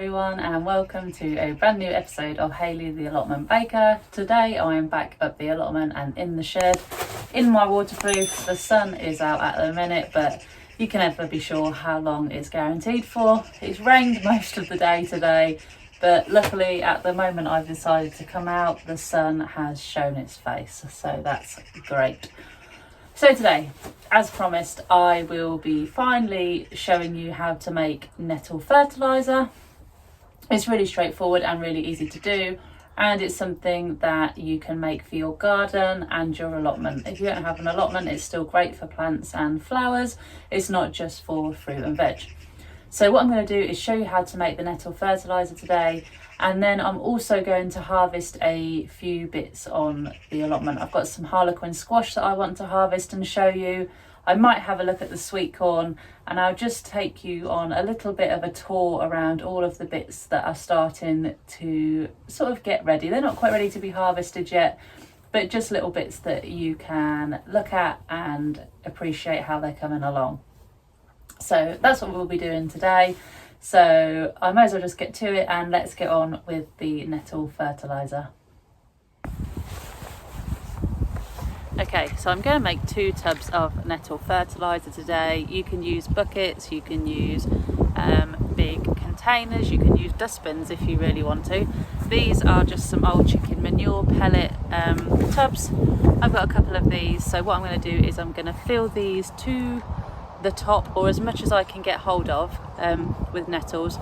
everyone, and welcome to a brand new episode of Hayley the Allotment Baker. Today I am back at the allotment and in the shed in my waterproof. The sun is out at the minute, but you can never be sure how long it's guaranteed for. It's rained most of the day today, but luckily at the moment I've decided to come out, the sun has shown its face, so that's great. So today, as promised, I will be finally showing you how to make Nettle Fertiliser. It's really straightforward and really easy to do, and it's something that you can make for your garden and your allotment. If you don't have an allotment, it's still great for plants and flowers. It's not just for fruit and veg. So what I'm going to do is show you how to make the Nettle Fertiliser today, and then I'm also going to harvest a few bits on the allotment. I've got some Harlequin squash that I want to harvest and show you. I might have a look at the sweet corn, and I'll just take you on a little bit of a tour around all of the bits that are starting to sort of get ready. They're not quite ready to be harvested yet, but just little bits that you can look at and appreciate how they're coming along. So that's what we'll be doing today. So I might as well just get to it, and let's get on with the Nettle Fertiliser. Okay, so I'm going to make 2 tubs of Nettle Fertiliser today. You can use buckets, you can use big containers, you can use dustbins if you really want to. These are just some old chicken manure pellet tubs. I've got a couple of these, so what I'm going to do is I'm going to fill these to the top, or as much as I can get hold of, with nettles.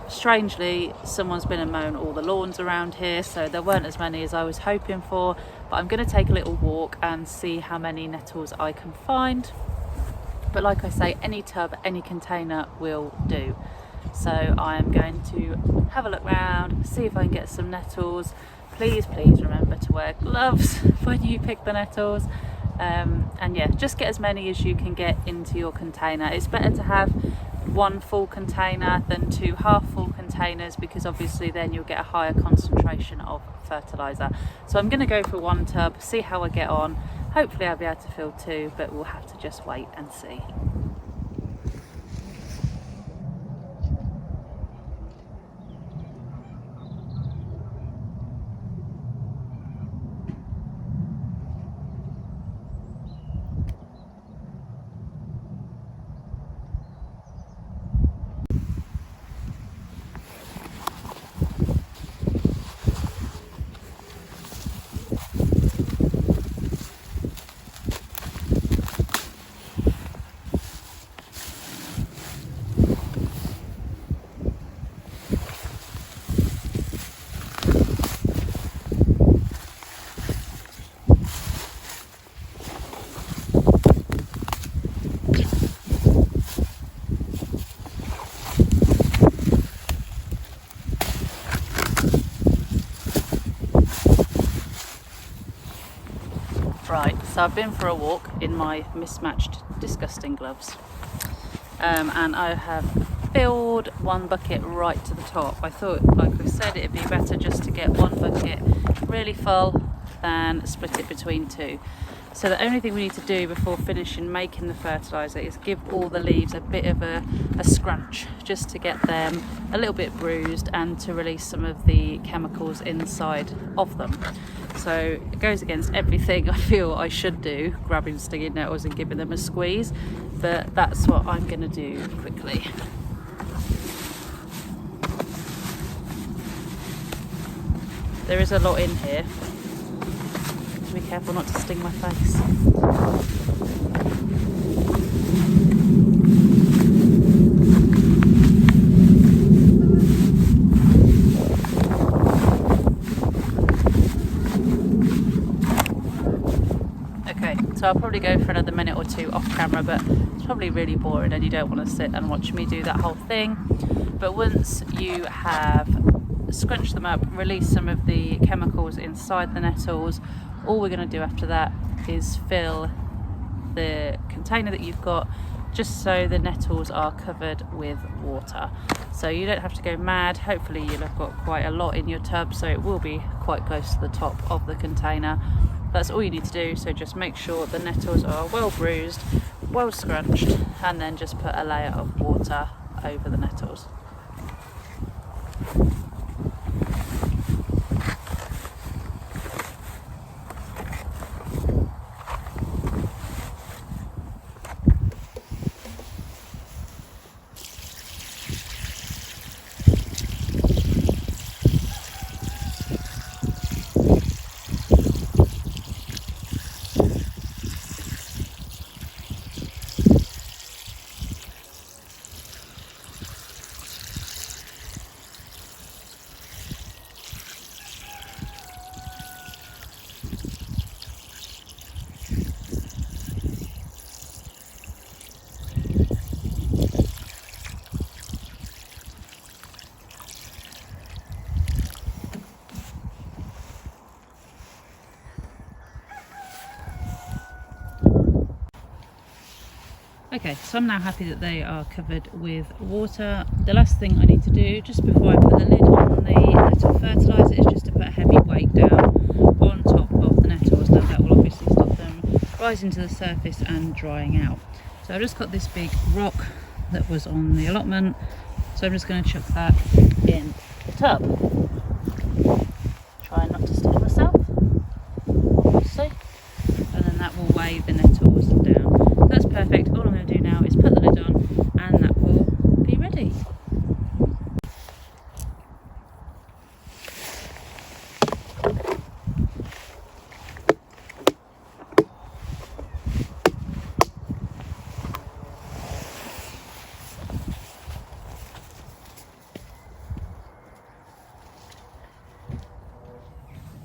Strangely, someone's been and mown all the lawns around here, so there weren't as many as I was hoping for, but I'm going to take a little walk and see how many nettles I can find. But like I say, any tub, any container will do. So I'm going to have a look around, see if I can get some nettles. Please remember to wear gloves when you pick the nettles. And yeah, just get as many as you can get into your container. It's better to have 1 full container than 2 half full containers, because obviously then you'll get a higher concentration of fertilizer. So I'm going to go for 1 tub, see how I get on. Hopefully I'll be able to fill 2, but we'll have to just wait and see. Right, so I've been for a walk in my mismatched, disgusting gloves, and I have filled 1 bucket right to the top. I thought, like I said, it'd be better just to get 1 bucket really full than split it between 2. So the only thing we need to do before finishing making the fertiliser is give all the leaves a bit of a scrunch, just to get them a little bit bruised and to release some of the chemicals inside of them. So it goes against everything I feel I should do, grabbing stinging nettles and giving them a squeeze, but that's what I'm going to do quickly. There is a lot in here. Be careful not to sting my face. Okay, so I'll probably go for another minute or 2 off camera, but it's probably really boring and you don't want to sit and watch me do that whole thing. But once you have scrunched them up, release some of the chemicals inside the nettles, all we're going to do after that is fill the container that you've got, just so the nettles are covered with water. So you don't have to go mad. Hopefully you'll have got quite a lot in your tub, so it will be quite close to the top of the container. That's all you need to do. So just make sure the nettles are well bruised, well scrunched, and then just put a layer of water over the nettles. Okay, so I'm now happy that they are covered with water. The last thing I need to do just before I put the lid on the nettle fertiliser is just to put a heavy weight down on top of the nettles. Now that will obviously stop them rising to the surface and drying out. So I just got this big rock that was on the allotment, so I'm just going to chuck that in the tub. Try not to stick myself, obviously, and then that will weigh the nettles down. That's perfect. All I'm going to do now is put the lid on and that will be ready.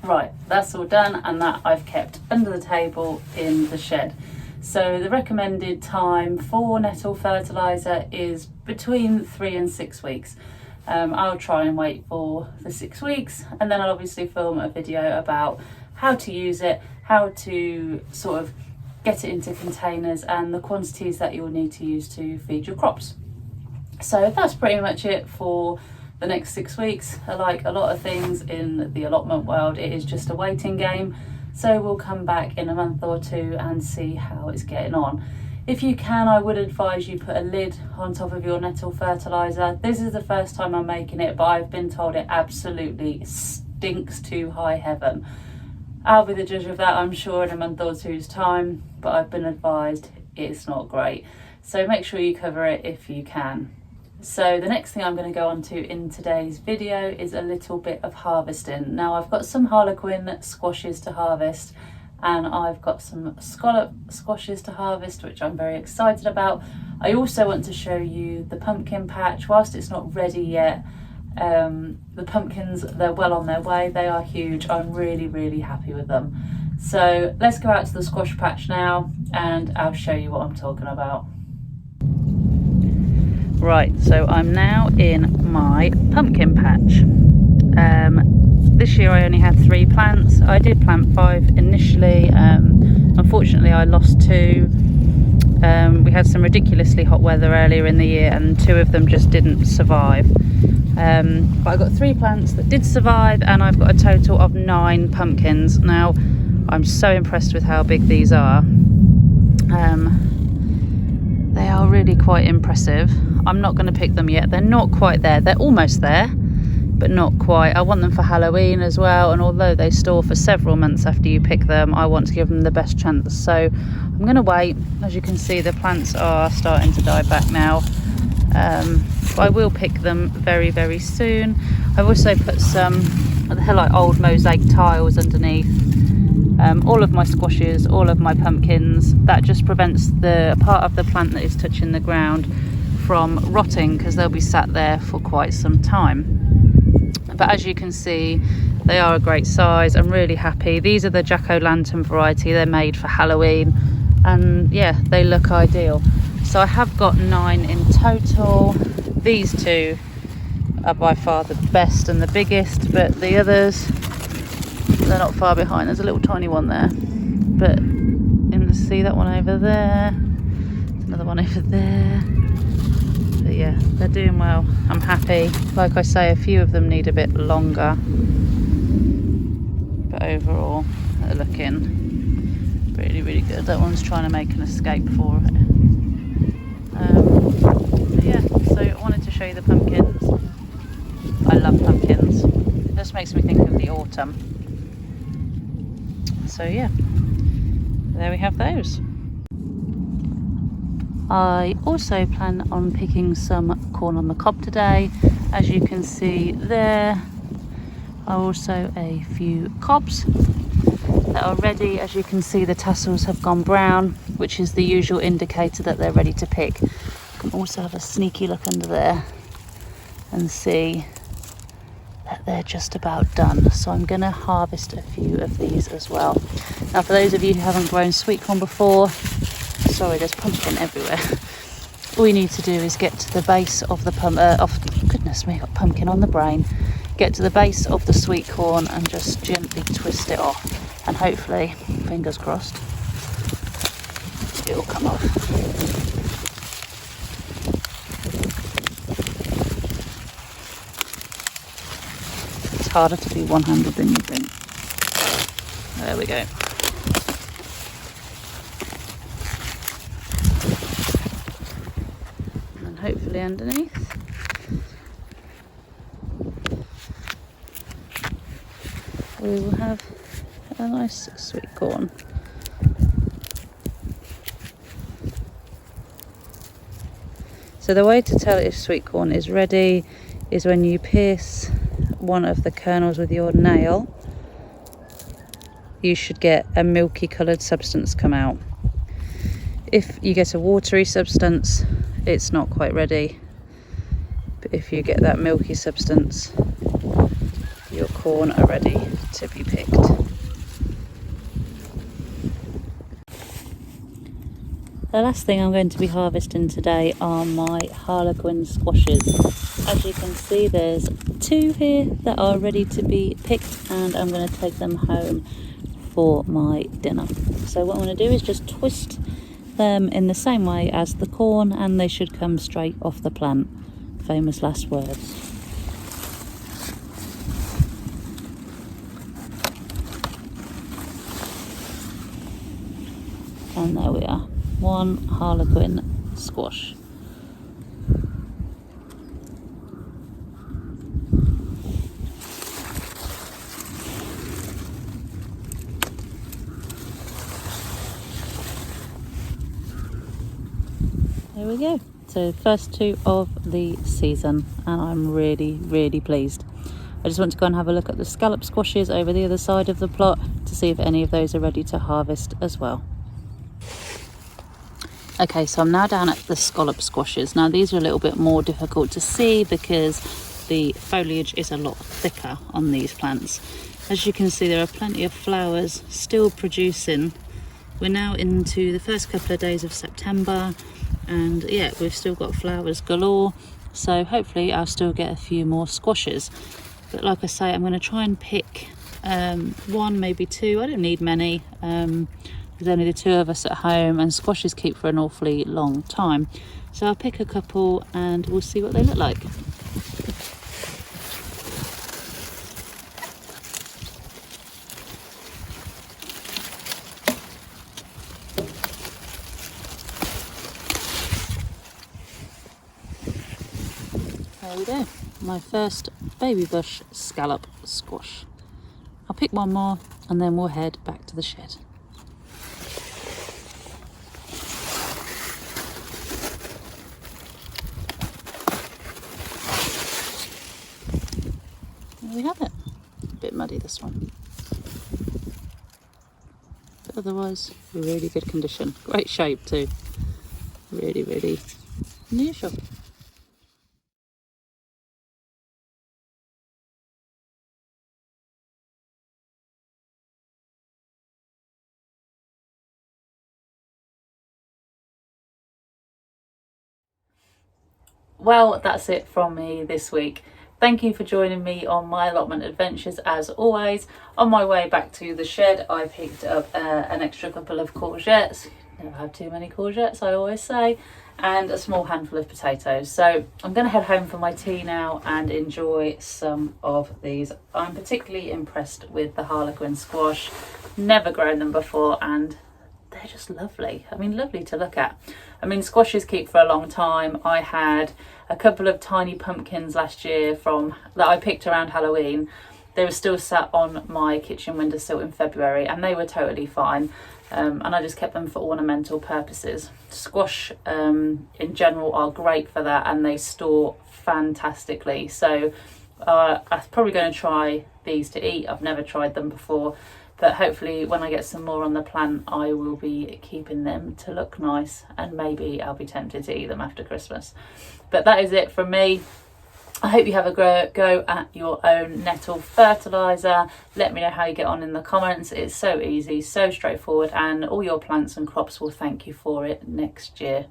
Right, that's all done, and that I've kept under the table in the shed. So the recommended time for nettle fertiliser is between 3 and 6 weeks. I'll try and wait for the 6 weeks, and then I'll obviously film a video about how to use it, how to sort of get it into containers, and the quantities that you'll need to use to feed your crops. So that's pretty much it for the next 6 weeks. Like a lot of things in the allotment world, it is just a waiting game. So we'll come back in a month or two and see how it's getting on. If you can, I would advise you put a lid on top of your nettle fertiliser. This is the first time I'm making it, but I've been told it absolutely stinks to high heaven. I'll be the judge of that, I'm sure, in a month or two's time, but I've been advised it's not great. So make sure you cover it if you can. So the next thing I'm going to go on to in today's video is a little bit of harvesting. Now I've got some Harlequin Squashes to harvest, and I've got some Scallop Squashes to harvest, which I'm very excited about. I also want to show you the pumpkin patch. Whilst it's not ready yet, the pumpkins, they're well on their way. They are huge. I'm really happy with them. So let's go out to the squash patch now and I'll show you what I'm talking about. Right, so I'm now in my pumpkin patch. This year I only had 3 plants. I did plant 5 initially. Unfortunately I lost 2. We had some ridiculously hot weather earlier in the year and 2 of them just didn't survive. But I got 3 plants that did survive, and I've got a total of 9 pumpkins. Now I'm so impressed with how big these are. They are really quite impressive. I'm not going to pick them yet. They're not quite there. They're almost there, but not quite. I want them for Halloween as well, and although they store for several months after you pick them, I want to give them the best chance. So I'm going to wait. As you can see, the plants are starting to die back now. But I will pick them very soon. I've also put some like old mosaic tiles underneath all of my squashes, all of my pumpkins. That just prevents the part of the plant that is touching the ground from rotting, because they'll be sat there for quite some time. But as you can see, they are a great size. I'm really happy. These are the jack-o'-lantern variety. They're made for Halloween, and yeah, they look ideal. So I have got 9 in total. These 2 are by far the best and the biggest, but the others, they're not far behind. There's a little tiny one there, but you can see that one over there. There's another one over there. But yeah, they're doing well. I'm happy. Like I say, a few of them need a bit longer, but overall they're looking really good. That one's trying to make an escape for it. But yeah, so I wanted to show you the pumpkins. I love pumpkins. It just makes me think of the autumn. So yeah, there we have those. I also plan on picking some corn on the cob today. As you can see there are also a few cobs that are ready. As you can see, the tassels have gone brown, which is the usual indicator that they're ready to pick. You can also have a sneaky look under there and see that they're just about done. So I'm going to harvest a few of these as well. Now, for those of you who haven't grown sweet corn before, sorry, there's pumpkin everywhere. All you need to do is get to the base of the goodness me, I got pumpkin on the brain. Get to the base of the sweet corn and just gently twist it off. And hopefully, fingers crossed, it'll come off. It's harder to be one-handed than you think. There we go. And hopefully underneath. We will have a nice sweet corn. So the way to tell if sweet corn is ready is when you pierce one of the kernels with your nail, you should get a milky coloured substance come out. If you get a watery substance, it's not quite ready. But if you get that milky substance, your corn are ready to be picked. The last thing I'm going to be harvesting today are my Harlequin Squashes. As you can see, there's 2 here that are ready to be picked, and I'm going to take them home for my dinner. So what I'm going to do is just twist them in the same way as the corn, and they should come straight off the plant. Famous last words. And there we are, 1 Harlequin squash. There we go. So first 2 of the season, and I'm really pleased. I just want to go and have a look at the scallop squashes over the other side of the plot to see if any of those are ready to harvest as well. Okay, so I'm now down at the scallop squashes. Now these are a little bit more difficult to see because the foliage is a lot thicker on these plants. As you can see, there are plenty of flowers still producing. We're now into the first couple of days of September, and yeah, we've still got flowers galore. So hopefully I'll still get a few more squashes. But like I say, I'm going to try and pick 1, maybe 2. I don't need many. There's only the 2 of us at home, and squashes keep for an awfully long time. So I'll pick a couple and we'll see what they look like. There we go, my first baby bush scallop squash. I'll pick 1 more and then we'll head back to the shed. There we have it. A bit muddy, this one, but otherwise really good condition. Great shape too. Really unusual. Well, that's it from me this week. Thank you for joining me on my allotment adventures as always. On my way back to the shed, I picked up an extra couple of courgettes. Never have too many courgettes, I always say, and a small handful of potatoes. So I'm going to head home for my tea now and enjoy some of these. I'm particularly impressed with the Harlequin squash. Never grown them before, and they're just lovely. I mean, lovely to look at. I mean, squashes keep for a long time. I had a couple of tiny pumpkins last year that I picked around Halloween. They were still sat on my kitchen windowsill in February, and they were totally fine. And I just kept them for ornamental purposes. Squash in general are great for that, and they store fantastically. So I'm probably going to try these to eat. I've never tried them before, but hopefully when I get some more on the plant, I will be keeping them to look nice, and maybe I'll be tempted to eat them after Christmas. But that is it from me. I hope you have a go at your own Nettle Fertiliser. Let me know how you get on in the comments. It's so easy, so straightforward, and all your plants and crops will thank you for it next year.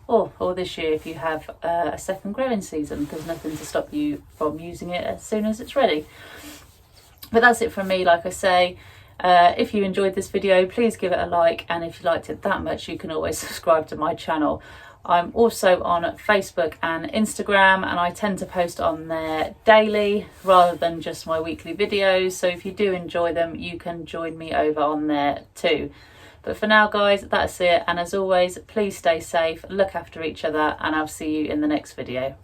Or this year if you have a second growing season. There's nothing to stop you from using it as soon as it's ready. But that's it from me, like I say. If you enjoyed this video, please give it a like, and if you liked it that much, you can always subscribe to my channel. I'm also on Facebook and Instagram, and I tend to post on there daily rather than just my weekly videos. So if you do enjoy them, you can join me over on there too. But for now, guys, that's it. And as always, please stay safe, look after each other, and I'll see you in the next video.